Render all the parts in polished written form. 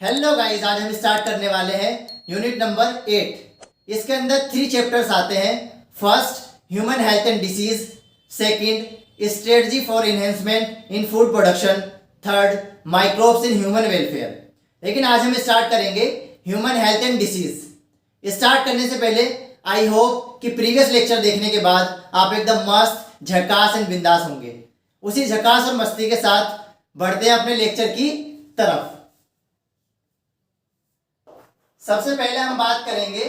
Hello guys, आज हम start करने वाले हैं यूनिट नंबर 8। इसके अंदर 3 चैप्टर्स आते हैं। First, human health and disease. Second, strategy for enhancement in food production. Third, microbes in human welfare. लेकिन आज हम स्टार्ट करेंगे human health and disease. Start करने से पहले आई होप कि प्रीवियस लेक्चर देखने के बाद आप एकदम मस्त, झकास एंड बिंदास होंगे। उसी झकास और मस्ती के साथ बढ़ते हैं अपने लेक्चर की तरफ। सबसे पहले हम बात करेंगे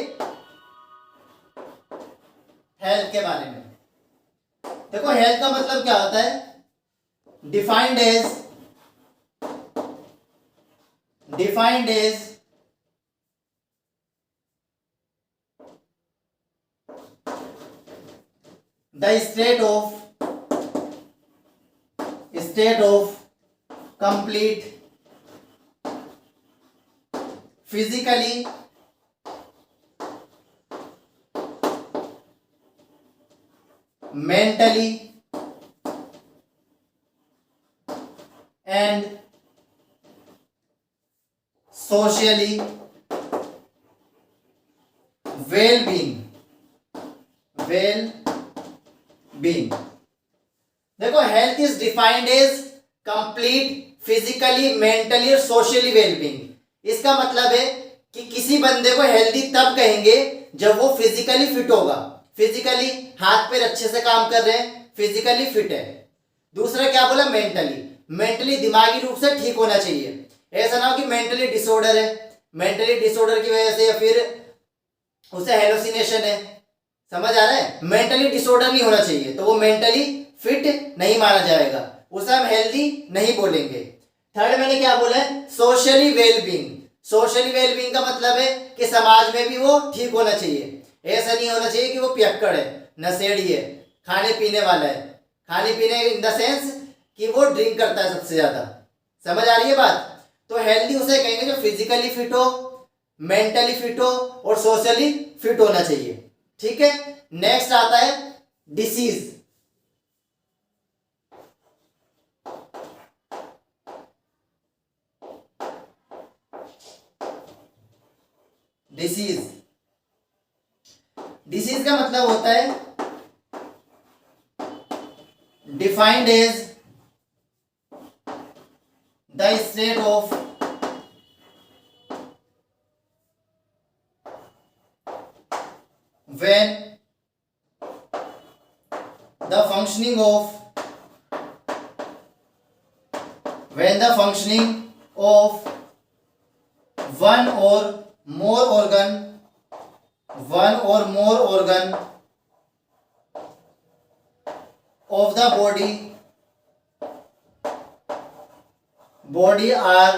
हेल्थ के बारे में। देखो, हेल्थ का मतलब क्या होता है? Defined as the state of complete physically, mentally and socially well-being। देखो, health is defined as complete physically, mentally और सोशली वेलबींग। इसका मतलब है कि किसी बंदे को हेल्दी तब कहेंगे जब वो फिजिकली फिट होगा। फिजिकली हाथ पैर अच्छे से काम कर रहे हैं, फिजिकली फिट है। दूसरा क्या बोला? मेंटली दिमागी रूप से ठीक होना चाहिए। ऐसा ना हो कि मेंटली डिसऑर्डर है, मेंटली डिसऑर्डर की वजह से या फिर उसे हेलुसिनेशन है। समझ आ रहा है? मेंटली डिसऑर्डर नहीं होना चाहिए, तो वो मेंटली फिट नहीं माना जाएगा, उसे हम हेल्दी नहीं बोलेंगे। थर्ड, मैंने क्या बोला है? Socially wellbeing. सोशली वेलबींग का मतलब है कि समाज में भी वो ठीक होना चाहिए। ऐसा नहीं होना चाहिए कि वो पियक्कड़ है, नशेड़ी है, खाने पीने वाला है। खाने पीने इन द सेंस कि वो ड्रिंक करता है सबसे ज्यादा। समझ आ रही है बात? तो हेल्दी उसे कहेंगे जो फिजिकली फिट हो, मेंटली फिट हो और सोशली फिट होना चाहिए। ठीक है। नेक्स्ट आता है डिसीज। डिसीज का मतलब होता है defined as the state of when the functioning of one or more organ of the body are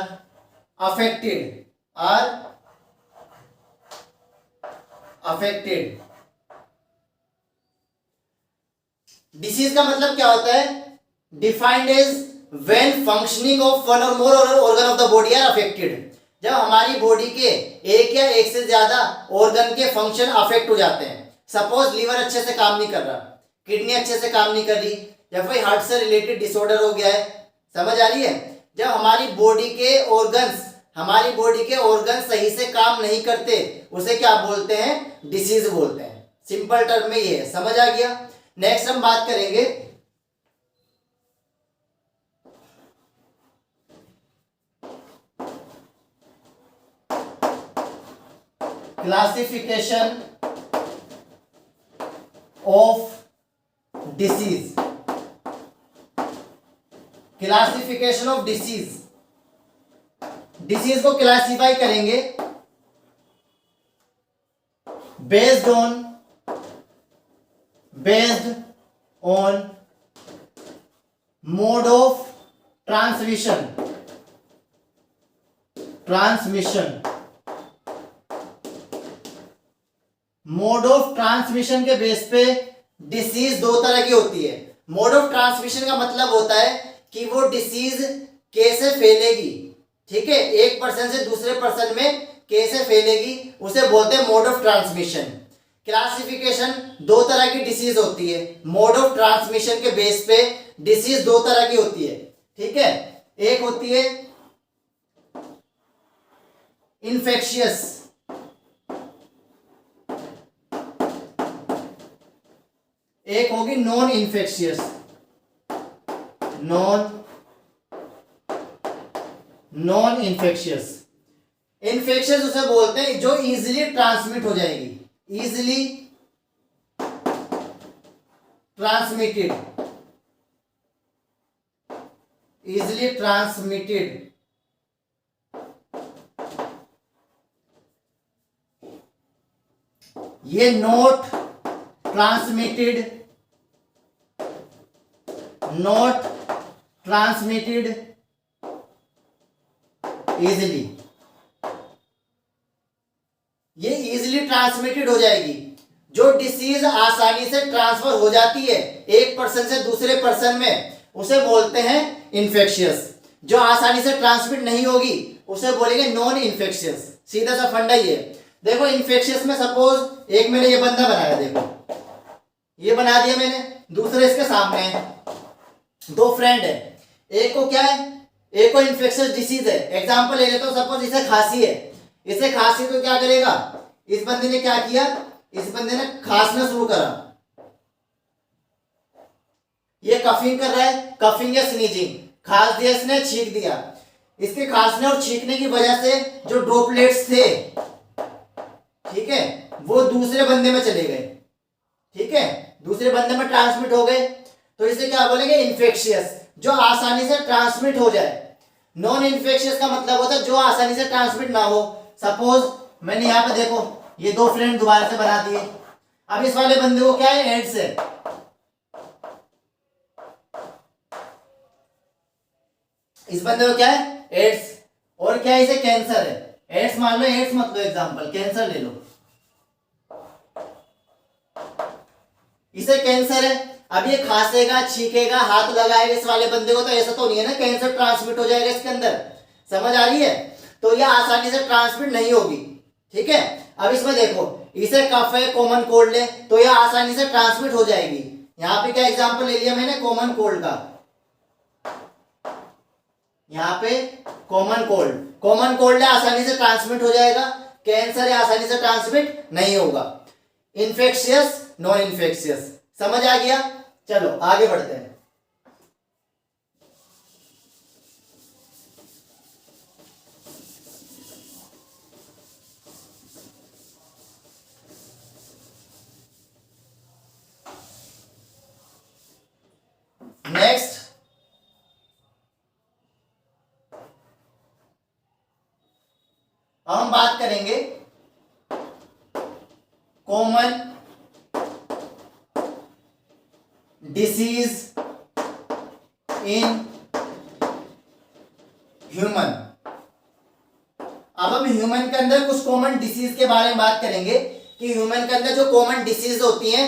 affected। Disease का मतलब क्या होता है? Defined as when functioning of one और more organ of the body are affected. जब हमारी body के एक या एक से ज्यादा ऑर्गन के फंक्शन अफेक्ट हो जाते हैं। सपोज लिवर अच्छे से काम नहीं कर रहा, किडनी अच्छे से काम नहीं कर रही, या फिर हार्ट से रिलेटेड डिसऑर्डर हो गया है। समझ आ रही है? जब हमारी बॉडी के ऑर्गन्स सही से काम नहीं करते, उसे क्या बोलते हैं? डिसीज बोलते हैं। सिंपल टर्म में ये है। समझ आ गया? नेक्स्ट हम बात करेंगे classification of disease. Classification of disease को क्लासिफाई करेंगे based on mode of transmission mode of transmission के बेस पे डिसीज 2 तरह की होती है। मोड ऑफ ट्रांसमिशन का मतलब होता है कि वो डिसीज कैसे फैलेगी। ठीक है, एक पर्सन से दूसरे पर्सन में कैसे फैलेगी, उसे बोलते हैं मोड ऑफ ट्रांसमिशन। क्लासिफिकेशन दो तरह की डिसीज होती है। मोड ऑफ ट्रांसमिशन के बेस पे डिसीज दो तरह की होती है, ठीक है। एक होती है इन्फेक्शियस, एक होगी non infectious. Non infectious, infectious उसे बोलते हैं जो इजीली ट्रांसमिट हो जाएगी, इजीली ट्रांसमिटेड, इजीली ट्रांसमिटेड। ये not transmitted, not transmitted easily, ये इजीली ट्रांसमिटेड हो जाएगी। जो डिसीज आसानी से ट्रांसफर हो जाती है एक पर्सन से दूसरे पर्सन में, उसे बोलते हैं इन्फेक्शियस। जो आसानी से ट्रांसमिट नहीं होगी उसे बोलेंगे नॉन इन्फेक्शियस। सीधा सा फंडा ही है। देखो इन्फेक्शियस में सपोज एक मैंने ये बंदा बनाया, देखो ये बना दिया मैंने, दूसरे इसके सामने है, दो फ्रेंड है, एक को क्या है, एक को इन्फेक्शियस डिसीज है। एग्जांपल ले लेता हूं, सपोज इसे खांसी है, इसे खांसी तो क्या करेगा, इस बंदे ने क्या किया, इस बंदे ने खांसना शुरू करा, ये कफिंग कर रहा है, कफिंग या स्नीजिंग, खांस दिया इसने, छींक दिया। इसके खांसने और छींकने की वजह से जो ड्रॉपलेट्स थे, ठीक है, वो दूसरे बंदे में चले गए, ठीक है, दूसरे बंदे में ट्रांसमिट हो गए, तो इसे क्या बोलेंगे, इन्फेक्शियस, जो आसानी से ट्रांसमिट हो जाए। नॉन इन्फेक्शियस का मतलब होता है जो आसानी से ट्रांसमिट ना हो। सपोज मैंने यहाँ पे देखो ये दो फ्रेंड दोबारा से बना दिए, अब इस वाले बंदे को क्या है, एड्स है, इस बंदे को क्या है, एड्स, और क्या है, इसे कैंसर है, एड्स मान लो, एड्स मत लो एग्जांपल, कैंसर ले लो, इसे कैंसर है। अब ये खांसेगा, छींकेगा, हाथ लगाएगा इस वाले बंदे को, तो ऐसा तो नहीं है ना कैंसर ट्रांसमिट हो जाएगा इसके अंदर, समझ आ रही है, तो ये आसानी से ट्रांसमिट नहीं होगी, ठीक है। अब इसमें देखो इसे कफ है, कॉमन कोल्ड है, तो ये आसानी से ट्रांसमिट हो जाएगी। यहाँ पे क्या एग्जांपल ले लिया मैंने, कॉमन कोल्ड का, यहाँ पे कॉमन कोल्ड है, आसानी से ट्रांसमिट हो जाएगा। कैंसर है, आसानी से ट्रांसमिट नहीं होगा। इन्फेक्शियस, नॉन इन्फेक्शियस, समझ आ गया। चलो आगे बढ़ते हैं। नेक्स्ट हम बात करेंगे कॉमन डिसीज इन ह्यूमन। अब हम ह्यूमन के अंदर कुछ कॉमन डिसीज के बारे में बात करेंगे कि ह्यूमन के अंदर जो कॉमन डिसीज होती हैं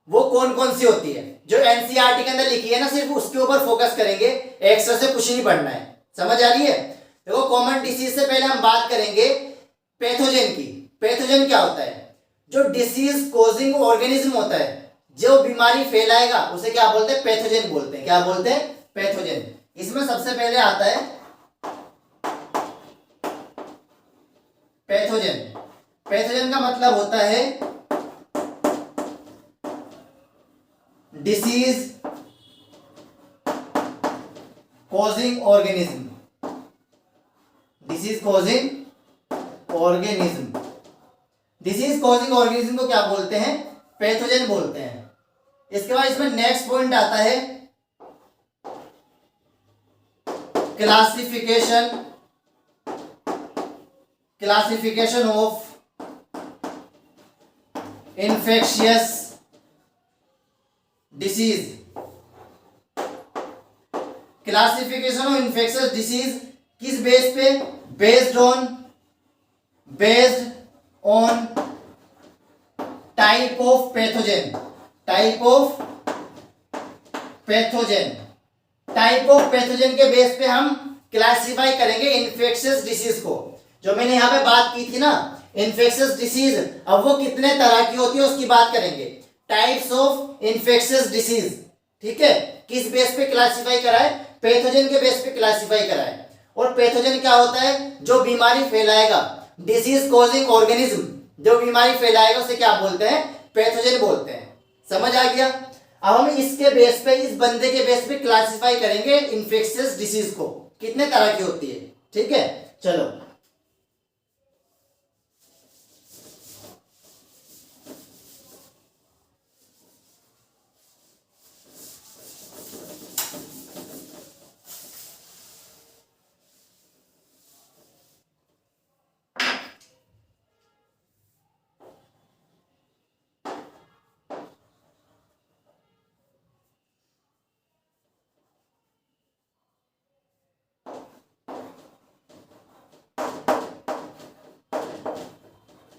वो कौन कौन सी होती है। जो एनसीईआरटी के अंदर लिखी है ना, सिर्फ उसके ऊपर फोकस करेंगे, एक्स्ट्रा से कुछ नहीं पढ़ना है, समझ आ रही है। देखो कॉमन डिसीज से पहले हम बात करेंगे पैथोजन की। पैथोजन क्या होता है, जो डिसीज कॉजिंग ऑर्गेनिज्म होता है, जो बीमारी फैलाएगा उसे क्या बोलते हैं, पैथोजन बोलते हैं। क्या बोलते हैं, पैथोजन। इसमें सबसे पहले आता है पैथोजन। पैथोजन का मतलब होता है disease causing organism, disease causing organism. Disease causing organism को क्या बोलते हैं, पैथोजन बोलते हैं। इसके बाद इसमें नेक्स्ट पॉइंट आता है classification of infectious disease. Classification of infectious disease किस बेस पे, based on type of pathogen. Type of pathogen के बेस पे हम क्लासिफाई करेंगे इन्फेक्शियस डिसीज को। जो मैंने यहां पे बात की थी ना इन्फेक्शियस डिसीज, अब वो कितने तरह की होती है उसकी बात करेंगे। टाइप्स ऑफ इन्फेक्शियस डिसीज, ठीक है, किस बेस पे क्लासिफाई करा है, पैथोजन के बेस पे क्लासिफाई करा है। और पैथोजन क्या होता है? जो बीमारी फैलाएगा, डिसीज कॉजिंग ऑर्गेनिज्म, जो बीमारी फैलाएगा उसे क्या बोलते हैं? पैथोजन बोलते हैं। समझ आ गया? अब हम इसके बेस पे, इस बंदे के बेस पे क्लासिफाई करेंगे इन्फेक्शियस डिसीज को, कितने तरह की होती है। ठीक है, चलो।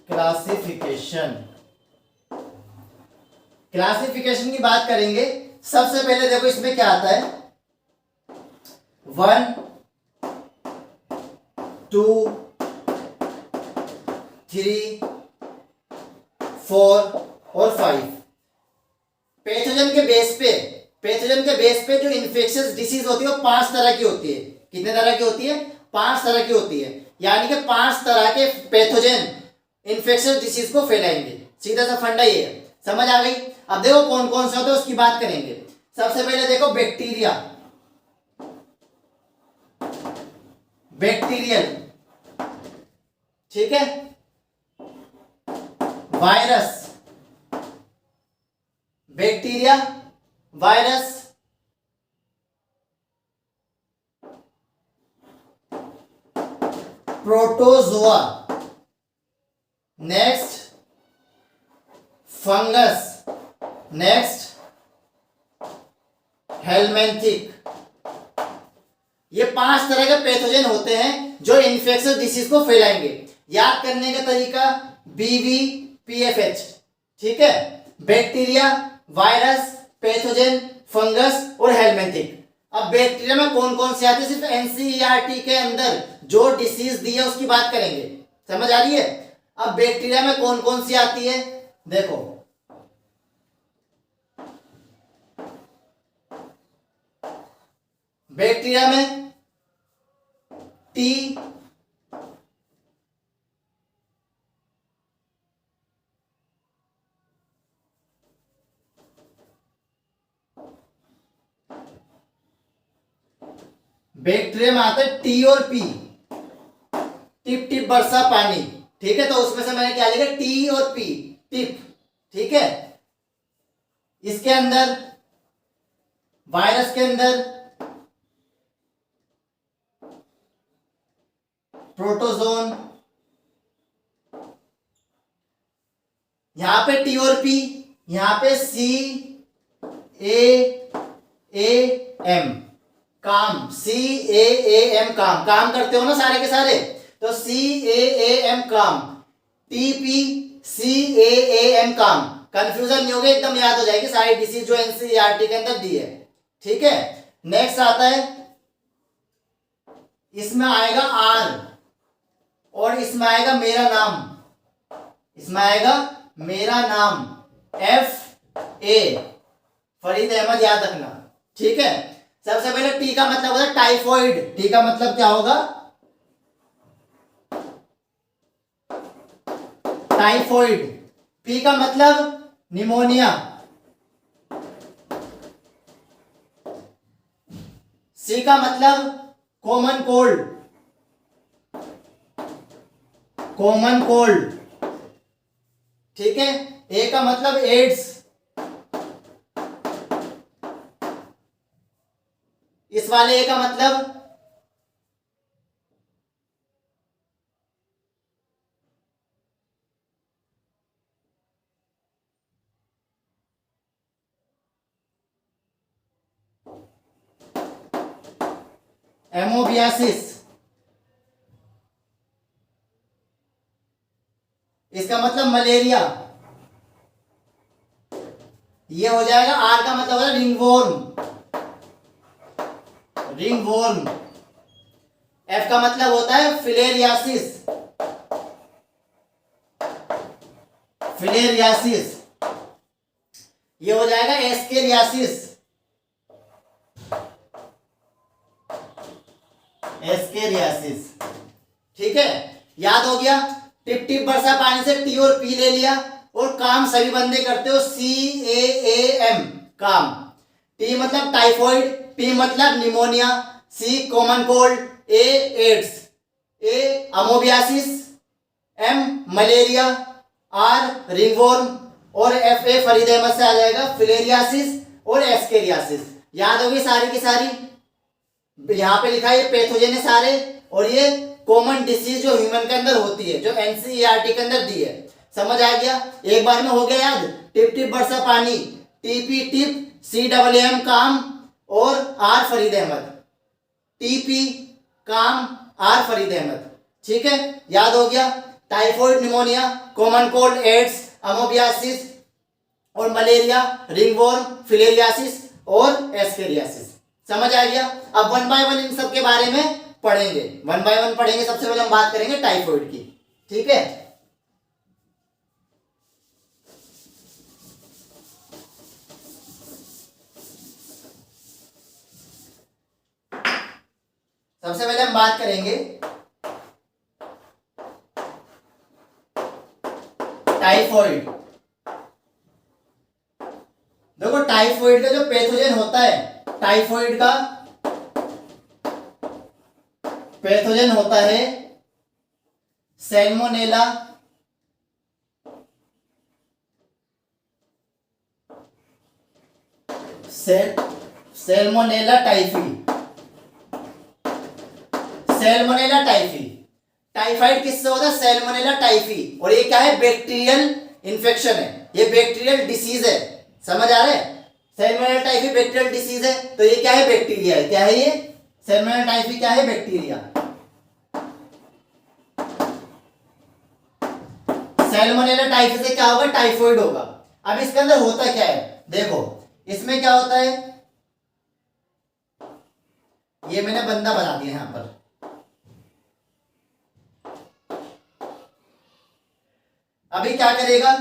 क्लासिफिकेशन, क्लासिफिकेशन की बात करेंगे। सबसे पहले देखो इसमें क्या आता है, 1 2 3 4 और 5। पैथोजन के बेस पे, पैथोजन के बेस पे जो इन्फेक्शियस डिसीज होती है वो 5 तरह की होती है। कितने तरह की होती है? 5 तरह की होती है। यानी कि 5 तरह के पैथोजन इन्फेक्शियस डिसीज को फैलाएंगे। सीधा सा फंडा ये है। समझ आ गई? अब देखो कौन कौन से होते हैं उसकी बात करेंगे। सबसे पहले देखो बैक्टीरिया, बैक्टीरियल, ठीक है, virus, bacteria, virus, protozoa, next fungus, next helminthic. ये 5 तरह के पैथोजन होते हैं जो इन्फेक्शियस डिसीज को फैलाएंगे। याद करने का तरीका BVPFH, ठीक है, बैक्टीरिया, वायरस, पैथोजन, फंगस और हेलमेंथिक। अब बैक्टीरिया में कौन कौन से आते हैं, सिर्फ NCERT के अंदर जो डिसीज दी है उसकी बात करेंगे। समझ आ रही है? अब बैक्टीरिया में कौन कौन सी आती है, देखो, बैक्टीरिया में T, बैक्टीरिया में आता है T और P, टिप टिप बरसा पानी। ठीक है, तो उसमें से मैंने क्या लिखा, T और P, टिप। ठीक है, इसके अंदर, वायरस के अंदर प्रोटोजोन, यहां पे T और P, यहां पे CAAM, काम, CAAM, काम, काम करते हो ना सारे के सारे, तो CAAM काम, TPCAAM काम। कंफ्यूजन नहीं होगा, एकदम याद हो जाएगी सारी डिसीज जो NCERT के अंदर दी है। ठीक है, नेक्स्ट आता है, इसमें आएगा R और इसमें आएगा मेरा नाम, इसमें आएगा मेरा नाम, FA, फरीद अहमद, याद रखना। ठीक है, सबसे पहले टी का मतलब होता है टाइफॉइड। टी का मतलब क्या होगा, टाइफॉइड। पी का मतलब निमोनिया। सी का मतलब कॉमन कोल्ड, कॉमन कोल्ड। ठीक है, ए का मतलब एड्स, इस वाले ए का मतलब एमोबियासिस, इसका मतलब मलेरिया। ये हो जाएगा, आर का मतलब होगा रिंगवॉर्म, रिंगवॉर्म। एफ का मतलब होता है फिलेरियासिस, फिलेरियासिस। ये हो जाएगा एस्केरियासिस। एस्केरियासिस। ठीक है, याद हो गया। टिप टिप बरसा पानी से टी और पी ले लिया, और काम सभी बंदे करते हो, CAAM काम। टी मतलब टाइफॉइड, पी मतलब pneumonia, C common cold, A AIDS, A amoebiasis, M malaria, R ringworm, और एफ ए फरीद अहमद से आ जाएगा फिलेरियासिस और एस्केरियासिस। याद होगी सारी की सारी। यहाँ पे लिखा है ये पैथोजन है सारे, और ये कॉमन डिसीज जो ह्यूमन के अंदर होती है, जो एनसीईआरटी के अंदर दी है। समझ आ गया, एक बार में हो गया याद। टिप टिप बरसा पानी, टीपी टिप, CAAM काम, और आर फरीद अहमद, टीपी काम, आर फरीद अहमद। ठीक है, याद हो गया। Typhoid, pneumonia, common cold, AIDS, amoebiasis और मलेरिया, रिंगवॉर्म, फिलेरियासिस और एस्केरियासिस। समझ आ गया। अब वन बाय वन इन सब के बारे में पढ़ेंगे, वन बाय वन पढ़ेंगे। सबसे पहले हम बात करेंगे टाइफॉइड की। ठीक है, सबसे पहले हम बात करेंगे टाइफॉइड। देखो टाइफॉइड का जो पैथोजन होता है, टाइफॉइड का पैथोजन होता है Salmonella Salmonella typhi. Salmonella typhi, typhoid किससे होता है? Salmonella typhi. और ये क्या है? बैक्टीरियल इन्फेक्शन है, ये बैक्टीरियल डिसीज है। समझ आ रहा है? सैल्मोनेला टाइफी बैक्टीरियल डिसीज है, तो ये क्या है? बैक्टीरिया है। क्या है ये? सैल्मोनेला टाइफी क्या है? बैक्टीरिया। सैल्मोनेला टाइफी से क्या होगा? टाइफॉइड होगा। अब इसके अंदर होता क्या है देखो, इसमें क्या होता है, ये मैंने बंदा बना दिया यहां पर। अभी क्या करेगा,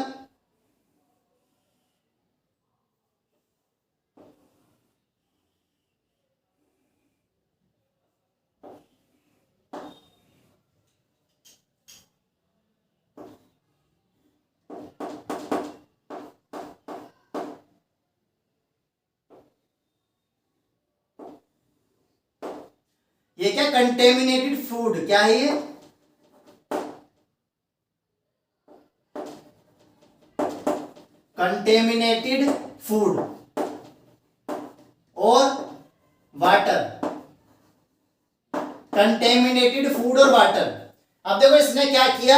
ये क्या? Contaminated food. क्या है ये? कंटेमिनेटेड फूड और वाटर। कंटेमिनेटेड फूड और वाटर। अब देखो इसने क्या किया,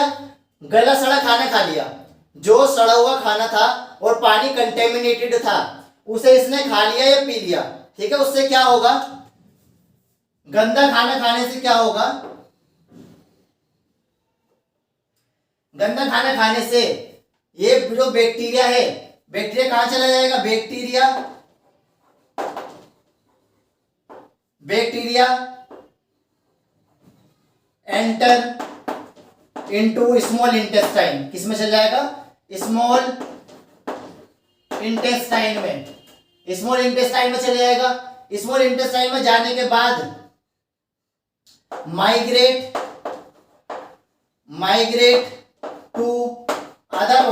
गला सड़ा खाना खा लिया। जो सड़ा हुआ खाना था और पानी कंटेमिनेटेड था, उसे इसने खा लिया या पी लिया। ठीक है, उससे क्या होगा? गंदा खाना खाने से क्या होगा? गंदा खाना खाने से ये जो बैक्टीरिया है, बैक्टीरिया कहां चला जाएगा? Bacteria enter into small intestine. किसमें चल जाएगा? स्मॉल इंटेस्टाइन में। स्मॉल इंटेस्टाइन में चले जाएगा। स्मॉल इंटेस्टाइन में जाने के बाद माइग्रेट टू अदर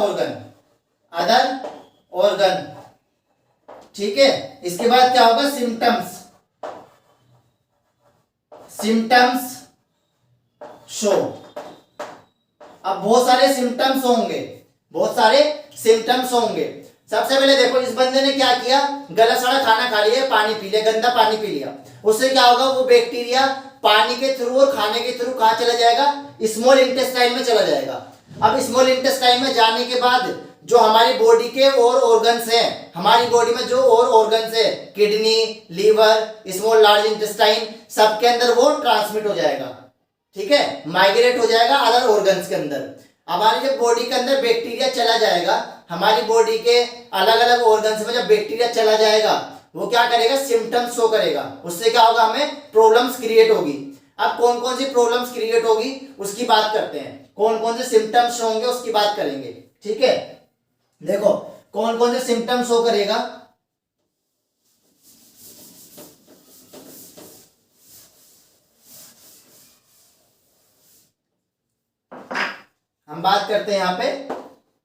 ऑर्गन। ठीक है, इसके बाद क्या होगा? Symptoms show. अब बहुत सारे सिम्टम्स होंगे। सबसे पहले देखो, इस बंदे ने क्या किया? गला सड़ा खाना खा लिया, पानी पी लिया, गंदा पानी पी लिया। उससे क्या होगा? वो बैक्टीरिया पानी के थ्रू और खाने के थ्रू कहां चला जाएगा? स्मॉल इंटेस्टाइन में चला जाएगा। अब स्मॉल इंटेस्टाइन में जाने के बाद जो हमारी बॉडी के और ऑर्गन्स हैं, हमारी बॉडी में जो और ऑर्गन्स है, kidney, liver, small large intestine, सबके अंदर वो ट्रांसमिट हो जाएगा। ठीक है, माइग्रेट हो जाएगा अदर ऑर्गन्स के अंदर। हमारी जब बॉडी के अंदर बैक्टीरिया चला जाएगा, हमारी बॉडी के अलग अलग ऑर्गन्स में जब बैक्टीरिया चला जाएगा, वो क्या करेगा? सिम्टम्स शो करेगा। उससे क्या होगा? हमें प्रॉब्लम्स क्रिएट होगी। अब कौन कौन सी प्रॉब्लम्स क्रिएट होगी उसकी बात करते हैं। कौन कौन से सिम्टम्स होंगे उसकी बात करेंगे। ठीक है, देखो कौन कौन से सिम्टम्स शो करेगा। हम बात करते हैं यहाँ पे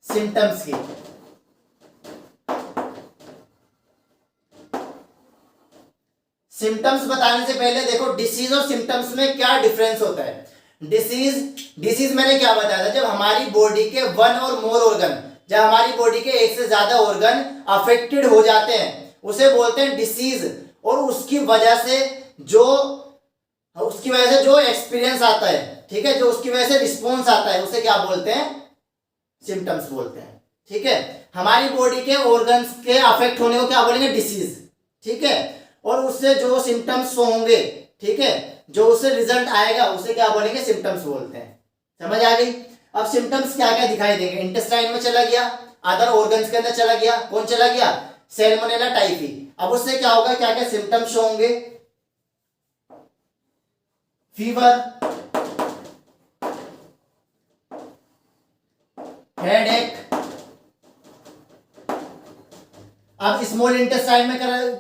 सिम्टम्स की। सिम्टम्स बताने से पहले देखो डिसीज और सिम्टम्स में क्या डिफरेंस होता है। डिसीज मैंने क्या बताया था, जब हमारी बॉडी के वन और मोर ऑर्गन, जब हमारी बॉडी के एक से ज्यादा ऑर्गन अफेक्टेड हो जाते हैं उसे बोलते हैं डिसीज। और उसकी वजह से जो एक्सपीरियंस आता है, ठीक है, जो उसकी वजह से रिस्पॉन्स आता है उसे क्या बोलते हैं, सिम्टम्स बोलते हैं। ठीक है, हमारी बॉडी के ऑर्गन्स के अफेक्ट होने को क्या बोलेंगे, डिसीज। ठीक है, और उससे जो सिम्टम्स होंगे, ठीक है, जो उससे रिजल्ट आएगा उसे क्या बोलेंगे, सिम्टम्स बोलते हैं। समझ आ गई। अब सिम्टम्स क्या क्या दिखाई देंगे, इंटेस्टाइन में चला गया, अदर ऑर्गन्स के अंदर चला गया, कौन चला गया, सैल्मोनेला टाइफी। अब उससे क्या होगा, क्या क्या सिम्टम्स शो होंगे, फीवर, हेडेक। अब स्मॉल इंटेस्टाइन में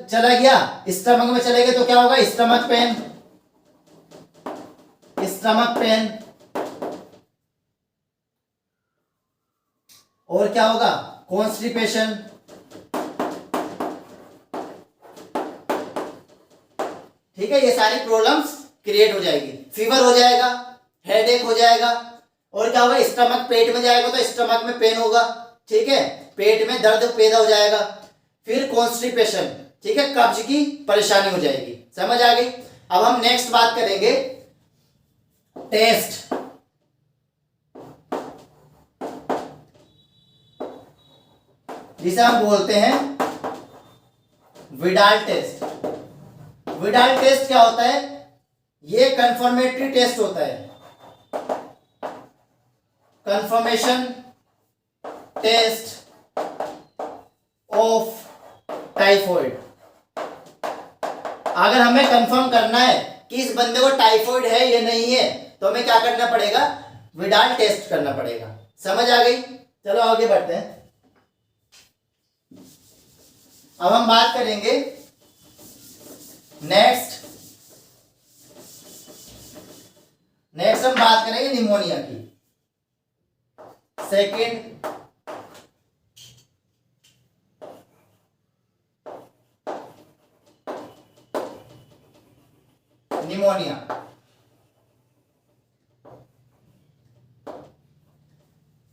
चला गया, स्टमक में चले गए तो क्या होगा, स्टमक पेन, स्टमक पेन। और क्या होगा, कॉन्स्टिपेशन। ठीक है, ये सारी प्रॉब्लम्स क्रिएट हो जाएगी। फीवर हो जाएगा, हेडेक हो जाएगा, और क्या होगा, स्टमक, पेट में जाएगा तो स्टमक में पेन होगा। ठीक है, पेट में दर्द पैदा हो जाएगा। फिर कॉन्स्टिपेशन, ठीक है, कब्ज की परेशानी हो जाएगी। समझ आ गई। अब हम नेक्स्ट बात करेंगे टेस्ट। जिसे हम बोलते हैं विडाल टेस्ट। विडाल टेस्ट क्या होता है, ये कंफर्मेटरी टेस्ट होता है, कंफर्मेशन टेस्ट ऑफ टाइफॉइड। अगर हमें कंफर्म करना है कि इस बंदे को टाइफॉइड है या नहीं है तो हमें क्या करना पड़ेगा, विडाल टेस्ट करना पड़ेगा। समझ आ गई। चलो आगे बढ़ते हैं। अब हम बात करेंगे नेक्स्ट हम बात करेंगे निमोनिया की। Second pneumonia.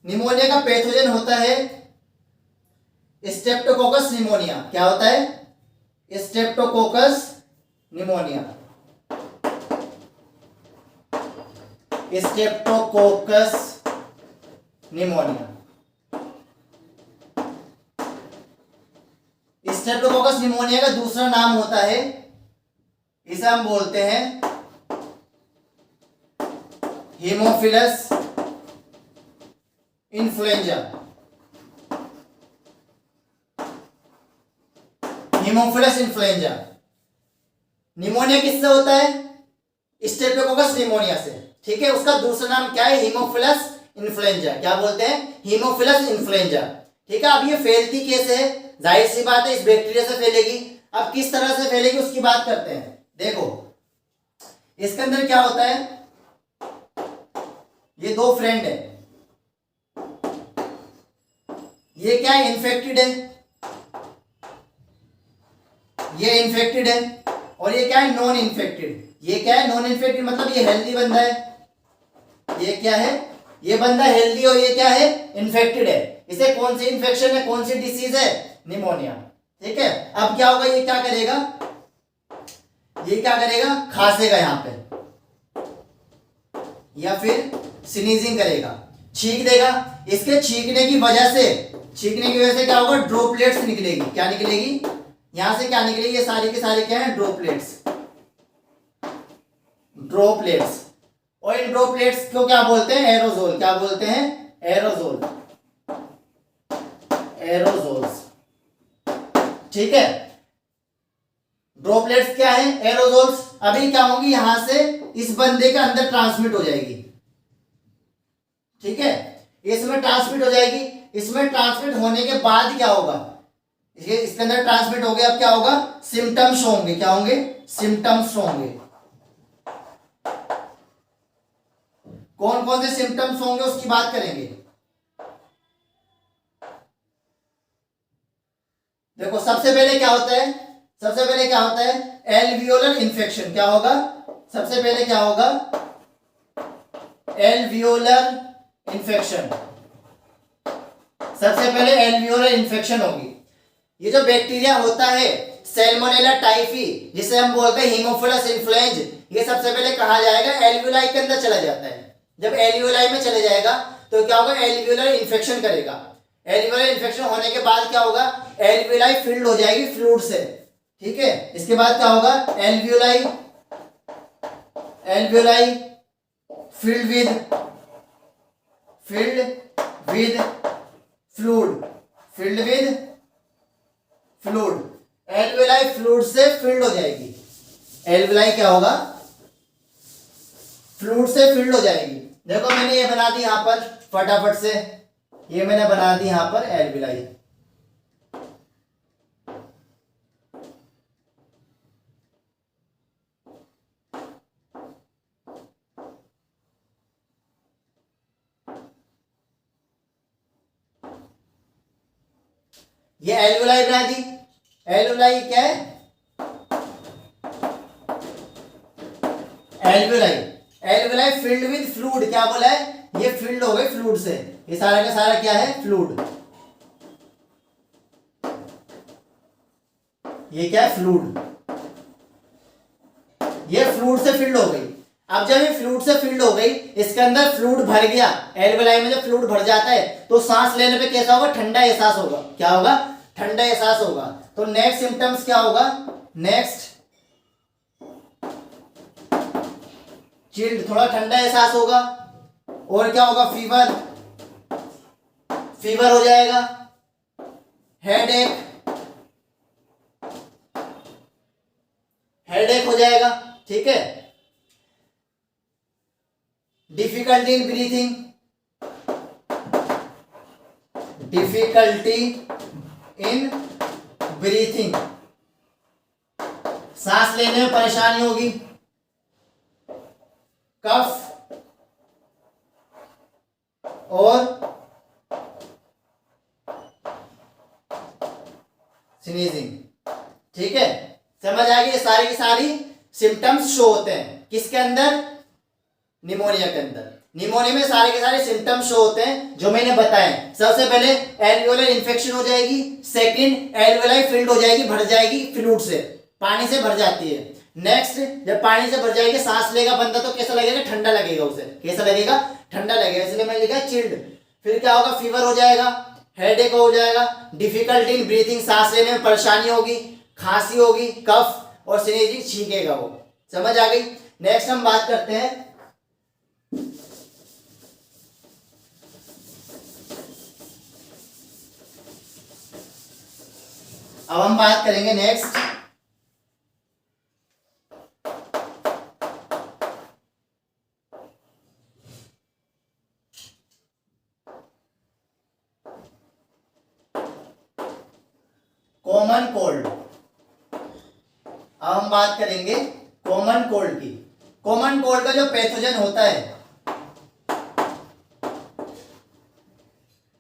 निमोनिया का पैथोजन होता है स्ट्रेप्टोकोकस निमोनिया। क्या होता है, Streptococcus pneumonia, Streptococcus pneumonia. Streptococcus pneumonia का दूसरा नाम होता है, इसे हम बोलते हैं Haemophilus influenza. Haemophilus influenza. Pneumonia किससे होता है, स्ट्रेप्टोकोकस निमोनिया से। ठीक है, उसका दूसरा नाम क्या है, हीमोफिलस इन्फ्लुएंजा। क्या बोलते हैं, हीमोफिलस इन्फ्लुएंजा। ठीक है, अब ये फैलती कैसे है, जाहिर सी बात है इस बैक्टीरिया से फैलेगी। अब किस तरह से फैलेगी उसकी बात करते हैं। देखो इसके अंदर क्या होता है, ये दो फ्रेंड है, ये क्या है, इन्फेक्टेड है, ये इन्फेक्टेड है, और ये क्या है, नॉन इन्फेक्टेड। ये क्या है, नॉन इन्फेक्टेड मतलब ये हेल्दी बंदा है, ये क्या है, ये बंदा हेल्दी, और ये क्या है, इन्फेक्टेड है। इसे कौन सी इन्फेक्शन है, कौन सी डिसीज है, निमोनिया। ठीक है, अब क्या होगा, ये क्या करेगा, ये क्या करेगा, खांसेगा यहां पे, या फिर स्नीजिंग करेगा, छींक देगा। इसके छींकने की वजह से क्या होगा, ड्रॉपलेट्स निकलेगी। क्या निकलेगी, यहां से क्या निकलेगी, ये सारी के सारे क्या है, ड्रॉपलेट्स। और इन ड्रॉपलेट्स को क्या बोलते हैं, एरोजोल। क्या बोलते हैं, एरोजोल्स। ठीक है, ड्रॉपलेट्स क्या है, एरोजोल्स। अभी क्या होगी, यहां से इस बंदे के अंदर ट्रांसमिट हो जाएगी। ठीक है, इसमें ट्रांसमिट हो जाएगी। इसमें ट्रांसमिट होने के बाद क्या होगा, इसके अंदर ट्रांसमिट हो गया, अब क्या होगा, सिम्टम्स होंगे। क्या होंगे, सिम्टम्स होंगे। कौन कौन से सिम्टम्स होंगे उसकी बात करेंगे। देखो सबसे पहले क्या होता है, सबसे पहले क्या होता है एल्वियोलर इन्फेक्शन। क्या होगा सबसे पहले, क्या होगा एल्वियोलर इन्फेक्शन। सबसे पहले एल्वियोलर इन्फेक्शन होगी। ये जो बैक्टीरिया होता है सैल्मोनेला टाइफी, जिसे हम बोलते हैं हीमोफिलस इन्फ्लुएंजा, ये सबसे पहले कहा जाएगा एल्वियोलाई के अंदर चला जाता है। जब एल्वियोलाई में चले जाएगा तो क्या होगा एल्वियोलर इन्फेक्शन करेगा। एल्वियोलर इन्फेक्शन होने के बाद क्या होगा एल्वियोलाई फिल्ड हो जाएगी फ्लूइड से। ठीक है, इसके बाद क्या होगा alveoli, alveoli filled with fluid, filled with fluid, alveoli fluid से फिल्ड हो जाएगी। एल्वियोलाई क्या होगा फ्लूइड से फिल्ड हो जाएगी। देखो मैंने ये बना दी यहां पर फटाफट से, ये मैंने बना दी यहां पर एल्वियोलाई। ये एल्वियोलाई बना दी। एल्वियोलाई क्या है alveoli, alveoli filled with fluid. क्या बोला है ये फिल्ड हो गए फ्लूइड से। ये सारा का सारा क्या है फ्लूइड, ये क्या है फ्लूइड, ये फ्लूइड से फिल्ड हो गई। अब जब ये फ्लूइड से फिल्ड हो गई, इसके अंदर फ्लूइड भर गया। एल्वियोलाई में जब फ्लूइड भर जाता है तो सांस लेने पे कैसा होगा ठंडा एहसास होगा। क्या होगा ठंडा एहसास होगा। तो नेक्स्ट सिम्टम्स क्या होगा, नेक्स्ट चिल्ड, थोड़ा ठंडा एहसास होगा। और क्या होगा फीवर, फीवर हो जाएगा। हेडेक, हेडेक हो जाएगा। ठीक है, difficulty in breathing, difficulty in breathing, सांस लेने में परेशानी होगी। कफ और स्नीजिंग। ठीक है, समझ आ गई। ये सारी की सारी सिम्टम्स शो होते हैं किसके अंदर, निमोनिया के अंदर। निमोनिया में सारे के सारे सिम्टम्स शो होते हैं जो मैंने बताए। सबसे पहले एल्वियोलर इन्फेक्शन हो जाएगी, सेकंड एल्वियोलाई फिल्ड हो जाएगी, भर जाएगी फ्लूइड से, पानी से भर जाती है। नेक्स्ट जब पानी से भर जाएगी सांस लेगा बंदा तो कैसा लगेगा ठंडा लगेगा उसे, कैसा लगेगा ठंडा लगेगा, इसलिए मैंने लिखा चिल्ड। फिर क्या होगा फीवर हो जाएगा, हेडेक हो जाएगा, डिफिकल्टी इन ब्रीथिंग, सांस लेने में परेशानी होगी, खांसी होगी, कफ और स्नीजिंग, छींकेगा वो। समझ आ गई। नेक्स्ट हम बात करते हैं अब हम बात करेंगे नेक्स्ट कॉमन कोल्ड। अब हम बात करेंगे कॉमन कोल्ड की। कॉमन कोल्ड का जो पैथोजन होता है,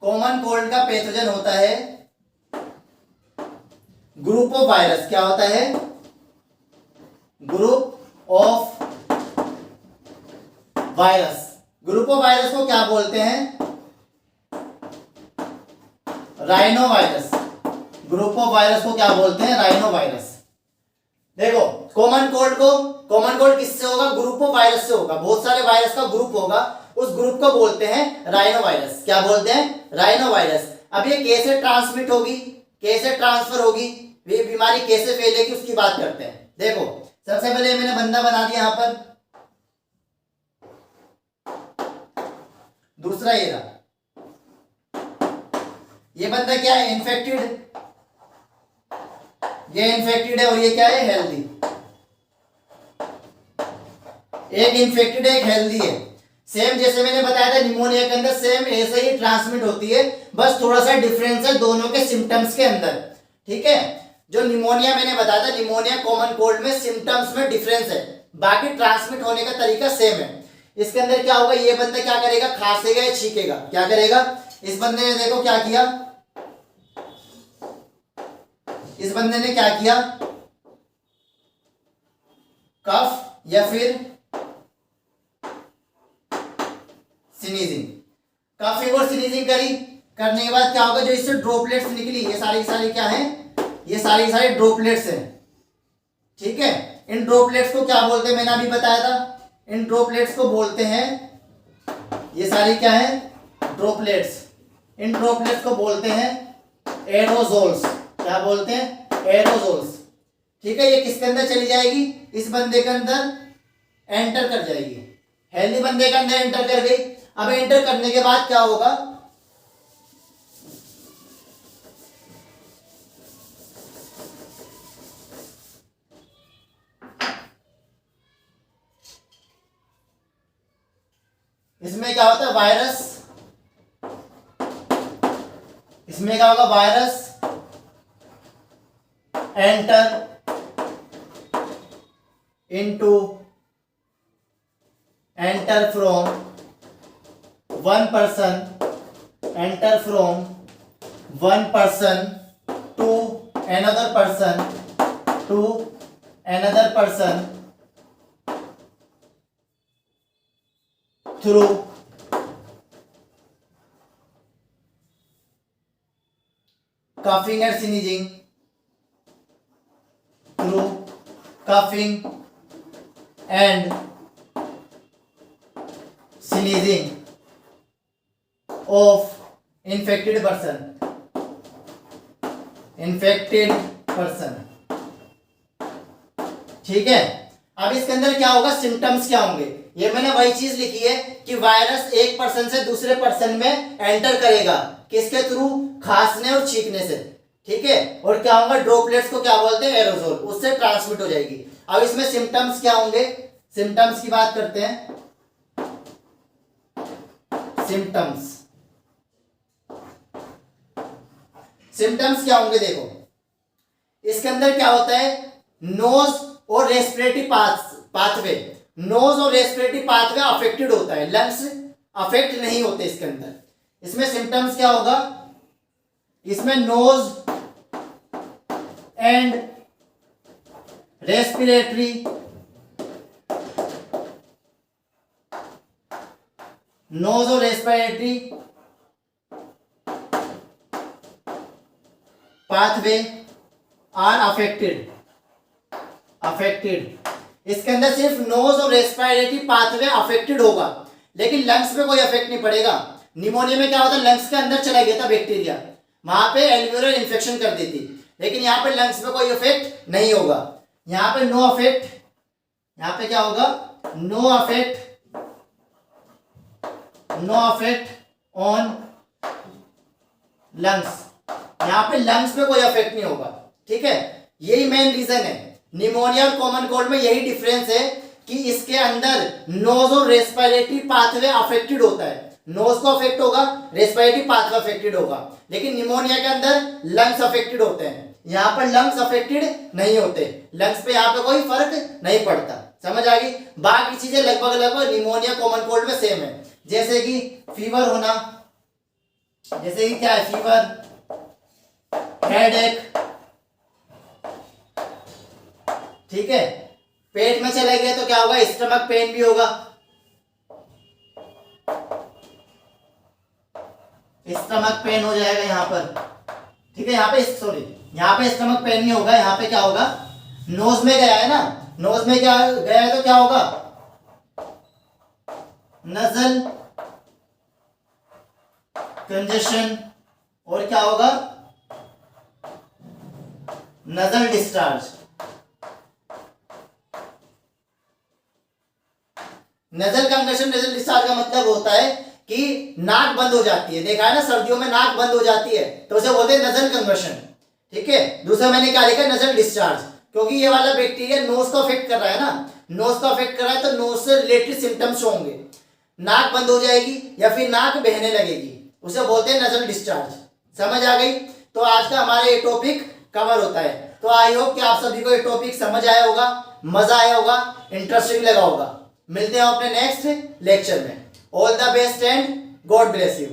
कॉमन कोल्ड का पैथोजन होता है ग्रुप ऑफ वायरस। क्या होता है group of virus. Group of virus को क्या बोलते हैं rhino virus. Group of virus को क्या बोलते हैं राइनो वायरस। देखो कॉमन कोल्ड किससे होगा ग्रुप ऑफ वायरस से होगा। बहुत सारे वायरस का ग्रुप होगा, उस ग्रुप को बोलते हैं राइनो वायरस। क्या बोलते हैं राइनो वायरस। अब ये कैसे ट्रांसमिट होगी, कैसे ट्रांसफर होगी, ये बीमारी कैसे फैलेगी उसकी बात करते हैं। देखो सबसे पहले मैंने बंदा बना दिया यहां पर, दूसरा ये रहा, ये बंदा क्या है इन्फेक्टेड, ये इन्फेक्टेड है और ये क्या है हेल्दी। एक इन्फेक्टेड है एक हेल्दी है। सेम जैसे मैंने बताया था निमोनिया के अंदर सेम ऐसे ही ट्रांसमिट होती है, बस थोड़ा सा डिफरेंस है दोनों के सिम्टम्स के अंदर। ठीक है, जो निमोनिया मैंने बताया था निमोनिया कॉमन कोल्ड में सिम्टम्स में डिफरेंस है, बाकी ट्रांसमिट होने का तरीका सेम है। इसके अंदर क्या होगा, ये बंदा क्या करेगा, खांसेगा या छींकेगा, क्या करेगा। इस बंदे ने देखो क्या किया, इस बंदे ने क्या किया, कफ या फिर स्नीजिंग, कफिंग और स्नीजिंग करी। करने के बाद क्या होगा, जो इससे ड्रॉपलेट्स निकली, ये सारी क्या है, ये सारी ड्रॉपलेट्स हैं, ठीक है। इन ड्रॉपलेट्स को क्या बोलते हैं, मैंने अभी बताया था, इन ड्रॉपलेट्स को बोलते हैं, ये सारी क्या है, ड्रॉपलेट्स। इन ड्रॉपलेट्स को बोलते हैं एरोजोल्स। क्या बोलते हैं, एरोजोल्स, ठीक है। ये किसके अंदर चली जाएगी, इस बंदे के अंदर एंटर कर जाएगी, हेल्दी बंदे के अंदर एंटर कर गई। अब एंटर करने के बाद क्या होगा, इसमें क्या होता है, वायरस, इसमें क्या होगा, virus enter from one person to another person through coughing and sneezing, through coughing and sneezing of infected person, ठीक है। अब इसके अंदर क्या होगा, सिम्टम्स क्या होंगे, ये मैंने वही चीज लिखी है कि वायरस एक पर्सन से दूसरे पर्सन में एंटर करेगा, किसके थ्रू, खांसने और छींकने से, ठीक है। और क्या होगा, ड्रॉपलेट्स को क्या बोलते हैं, एरोजोल, उससे ट्रांसमिट हो जाएगी। अब इसमें सिम्टम्स क्या होंगे, सिम्टम्स की बात करते हैं। सिम्टम्स क्या होंगे, देखो इसके अंदर क्या होता है, नोज और रेस्पिरेटरी पाथवे, नोज और रेस्पिरेटरी पाथवे अफेक्टेड होता है, लंग्स अफेक्ट नहीं होते इसके अंदर। इसमें सिम्टम्स क्या होगा, इसमें nose and respiratory pathway are affected. इसके अंदर सिर्फ नोज और रेस्पिरेटरी पाथवे अफेक्टेड होगा, लेकिन लंग्स पे कोई अफेक्ट नहीं पड़ेगा। निमोनिया में क्या होता है, लंग्स के अंदर चला गया था बैक्टीरिया, वहां पे एल्वियोलर इन्फेक्शन कर देती, लेकिन यहाँ पे लंग्स पे कोई इफेक्ट नहीं होगा। यहाँ पे नो अफेक्ट, यहाँ पे क्या होगा, नो अफेक्ट ऑन लंग्स, यहाँ पे लंग्स पे कोई अफेक्ट नहीं होगा, ठीक है। यही मेन रीजन है, निमोनिया और कॉमन कोल्ड में यही डिफरेंस है कि इसके अंदर नोज और रेस्पिरेटरी पाथवे अफेक्टेड होता है, नोज को अफेक्ट होगा, रेस्पिरेटरी पाथवे अफेक्टेड होगा, लेकिन निमोनिया के अंदर लंग्स अफेक्टेड होते हैं, यहाँ पर लंग्स अफेक्टेड नहीं होते, लंग्स पे यहाँ पे कोई फर्क नहीं पड़ता, समझ आ गई। बाकी चीजें लगभग निमोनिया कॉमन कोल्ड में सेम है, जैसे कि फीवर होना, जैसे कि क्या है, फीवर, हेडेक, ठीक है। पेट में चले गए तो क्या होगा, स्टमक पेन भी होगा, स्टमक पेन हो जाएगा यहाँ पर, ठीक है। यहाँ पे यहाँ पे स्टमक पेन नहीं होगा, यहाँ पे क्या होगा, नोज में गया है ना, नोज में क्या गया है तो क्या होगा, नजल कंजेशन, और क्या होगा, nasal discharge. Nasal congestion, nasal discharge का मतलब होता है कि नाक बंद हो जाती है, देखा है ना, सर्दियों में नाक बंद हो जाती है तो उसे बोलते हैं नजल कंजेशन, ठीक है। दूसरा मैंने क्या लिखा, नजल डिस्चार्ज, क्योंकि ये वाला बैक्टीरिया नोज को अफेक्ट कर रहा है ना, नोज को अफेक्ट कर रहा है तो नोज से रिलेटेड सिम्टम्स होंगे, नाक बंद हो जाएगी या फिर नाक बहने लगेगी, उसे बोलते हैं नजल डिस्चार्ज, समझ आ गई। तो आज का हमारा ये टॉपिक कवर होता है, तो आई होप कि आप सभी को ये टॉपिक समझ आया होगा, मजा आया होगा, इंटरेस्टिंग लगा होगा। मिलते हैं अपने नेक्स्ट लेक्चर में। All the best and God bless you.